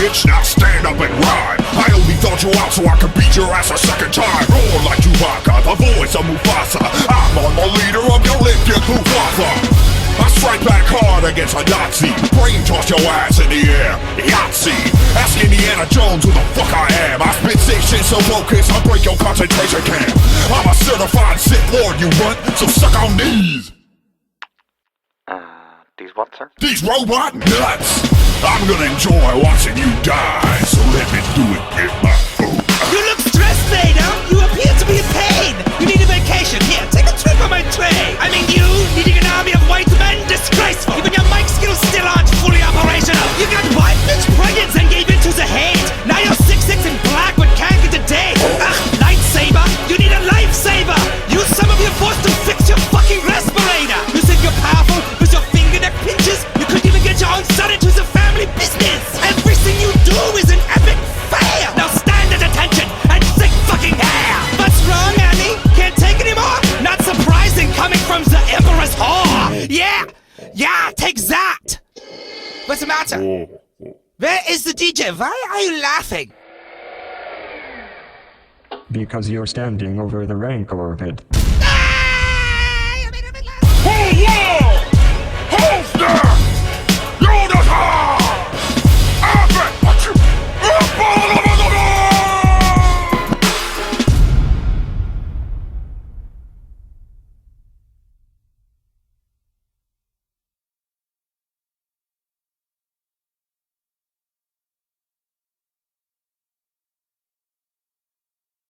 bitch, now stand up and rhyme. I only thought you out so I could beat your ass a second time. Roar like Chewbacca, the voice of Mufasa. I'm on the leader of your lip, you Luftwaffe. I strike back hard against a Nazi. Brain toss your ass in the air, Yahtzee. Ask Indiana Jones who the fuck I am. I spit sick shit so focused I'll break your concentration camp. I'm a certified Sith Lord, you runt, so suck on these. These what, sir? These robot nuts! I'm gonna enjoy watching you die, so let me do it with my food. You look stressed, Vader! You appear to be in pain! You need a vacation. Here, take a trip on my tray! I mean, you needing an army of white men? Disgraceful! Even your mic skills still aren't fully operational! You got white bitch pregnant and gave in to the hate! Now you're 6'6" and black but can't get a date! Ugh, lightsaber! You need a lifesaver! Use some of your force to fix your fucking respirator! You think you're powerful with your fingerneck pinches? You couldn't even get your own son into the family business! Everything you do is an epic fail! Now stand at attention and think fucking hair! What's wrong, Annie? Can't take anymore? Not surprising coming from the Emperor's whore! Yeah, take that! What's the matter? Where is the DJ? Why are you laughing? Because you're standing over the rank orbit.